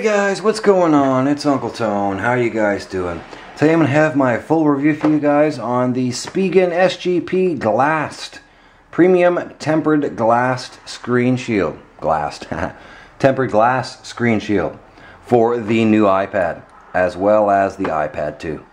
guys, what's going on? It's Uncle Tone. How are you guys doing? Today I'm going to have my full review for you guys on the Spigen SGP GLAS.t Premium Tempered Glass Screen Shield. Glass. Tempered glass screen shield for the new iPad, as well as the iPad 2.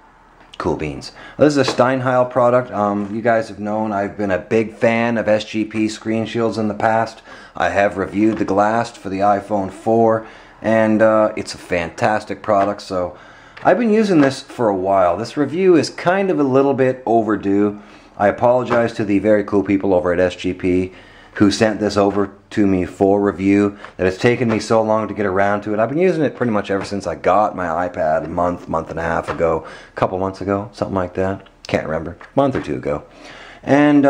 Cool beans. This is a Steinheil product. You guys have known I've been a big fan of SGP screen shields in the past. I have reviewed the GLAS.t for the iPhone 4, and it's a fantastic product, so I've been using this for a while. This review is kind of a little bit overdue. I apologize to the very cool people over at SGP who sent this over to me for review, that it's taken me so long to get around to it. I've been using it pretty much ever since I got my iPad a month and a half ago, a couple months ago, something like that. Can't remember, a month or two ago. And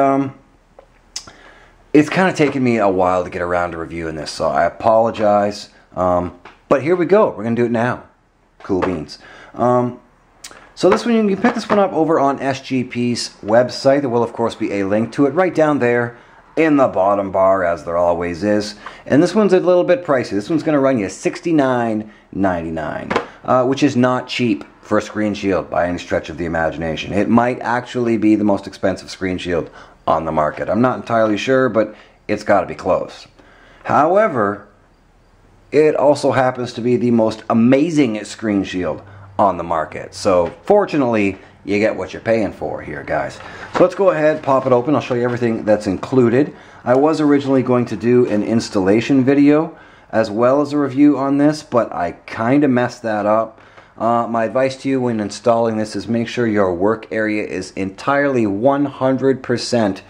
it's kind of taken me a while to get around to reviewing this, so I apologize. But here we go, we're going to do it now. Cool beans. So this one, you can pick this one up over on SGP's website. There will of course be a link to it right down there in the bottom bar, as there always is. And this one's a little bit pricey. This one's going to run you $69.99, which is not cheap for a screen shield by any stretch of the imagination. It might actually be the most expensive screen shield on the market. I'm not entirely sure, but it's got to be close. However, it also happens to be the most amazing screen shield on the market. So fortunately, you get what you're paying for here, guys. So let's go ahead, pop it open. I'll show you everything that's included. I was originally going to do an installation video as well as a review on this, but I kind of messed that up. My advice to you when installing this is make sure your work area is entirely 100%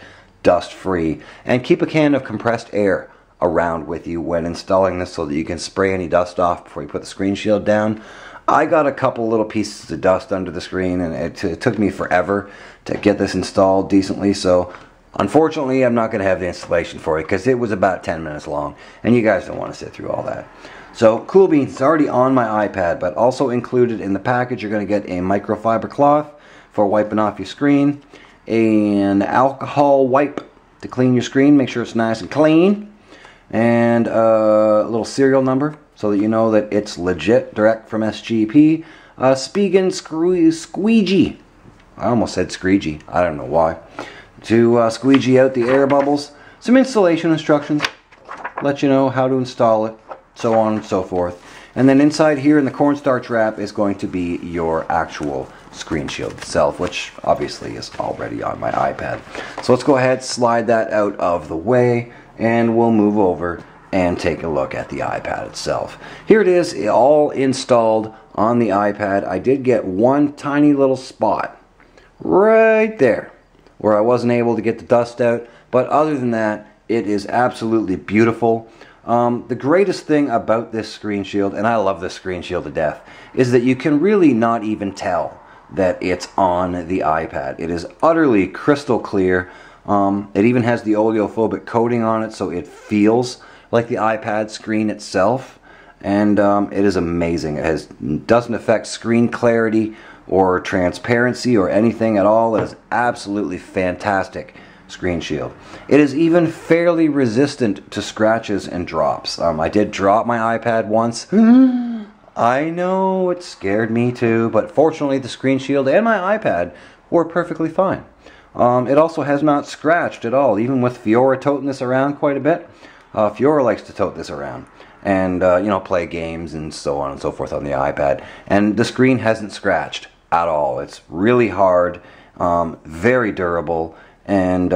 dust-free, and keep a can of compressed air around with you when installing this so that you can spray any dust off before you put the screen shield down. I got a couple little pieces of dust under the screen, and it took me forever to get this installed decently, so unfortunately I'm not going to have the installation for you because it was about 10 minutes long, and you guys don't want to sit through all that. So cool beans, it's already on my iPad, but also included in the package you're going to get a microfiber cloth for wiping off your screen, an alcohol wipe to clean your screen, make sure it's nice and clean, and a little serial number so that you know that it's legit, direct from SGP. Spigen squeegee. I almost said screegee. I don't know why. To squeegee out the air bubbles. Some installation instructions. Let you know how to install it. So on and so forth. And then inside here in the cornstarch wrap is going to be your actual screen shield itself, which obviously is already on my iPad. So let's go ahead, slide that out of the way, and we'll move over and take a look at the iPad itself. Here it is, all installed on the iPad. I did get one tiny little spot right there where I wasn't able to get the dust out, but other than that, it is absolutely beautiful. The greatest thing about this screen shield, and I love this screen shield to death, is that you can really not even tell that it's on the iPad. It is utterly crystal clear. It even has the oleophobic coating on it, so it feels like the iPad screen itself, and it is amazing. It doesn't affect screen clarity or transparency or anything at all. It is absolutely fantastic screen shield. It is even fairly resistant to scratches and drops. I did drop my iPad once. I know, it scared me too, but fortunately the screen shield and my iPad were perfectly fine. It also has not scratched at all, even with Fiora toting this around quite a bit. Fiora likes to tote this around and you know, play games and so on and so forth on the iPad, and the screen hasn't scratched at all. It's really hard, very durable, and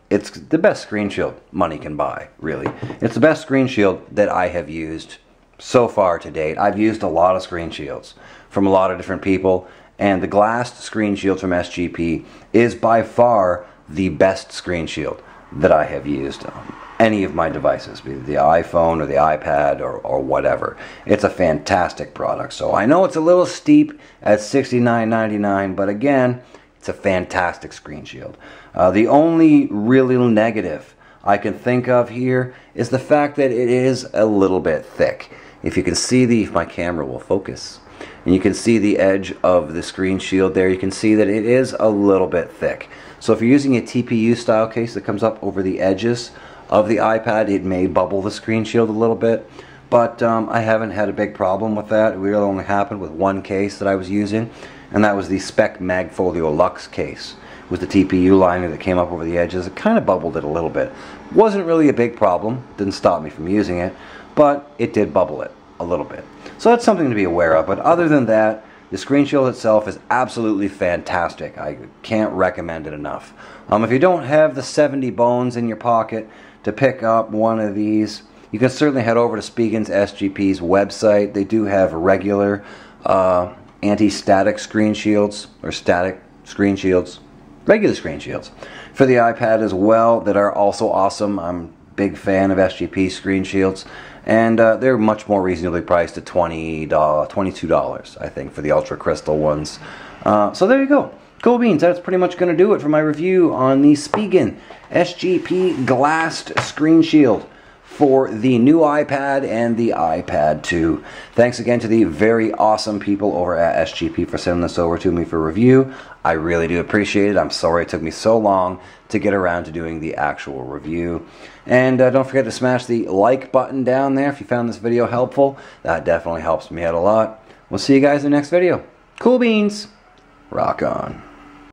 it's the best screen shield money can buy, really. It's the best screen shield that I have used so far to date. I've used a lot of screen shields from a lot of different people, and the GLAS.t screen shield from SGP is by far the best screen shield that I have used on any of my devices, be it the iPhone or the iPad or whatever. It's a fantastic product. So I know it's a little steep at $69.99, but again, it's a fantastic screen shield. The only really negative I can think of here is the fact that it is a little bit thick. If you can see if my camera will focus, and you can see the edge of the screen shield there, you can see that it is a little bit thick. So if you're using a TPU style case that comes up over the edges of the iPad, it may bubble the screen shield a little bit. but I haven't had a big problem with that. It really only happened with one case that I was using, and that was the Spec Magfolio Luxe case with the TPU liner that came up over the edges. It kind of bubbled it a little bit. Wasn't really a big problem, didn't stop me from using it, but it did bubble it a little bit. So that's something to be aware of, but other than that, the screen shield itself is absolutely fantastic. I can't recommend it enough. If you don't have the 70 bones in your pocket to pick up one of these, you can certainly head over to Spigen SGP's website. They do have regular anti-static screen shields, or static screen shields, regular screen shields for the iPad as well that are also awesome. I'm a big fan of SGP screen shields, and they're much more reasonably priced at $22, I think, for the Ultra Crystal ones. So there you go. Cool beans. That's pretty much going to do it for my review on the Spigen SGP GLAS.t screen shield for the new iPad and the iPad 2. Thanks again to the very awesome people over at SGP for sending this over to me for review. I really do appreciate it. I'm sorry it took me so long to get around to doing the actual review. And don't forget to smash the like button down there if you found this video helpful. That definitely helps me out a lot. We'll see you guys in the next video. Cool beans. Rock on.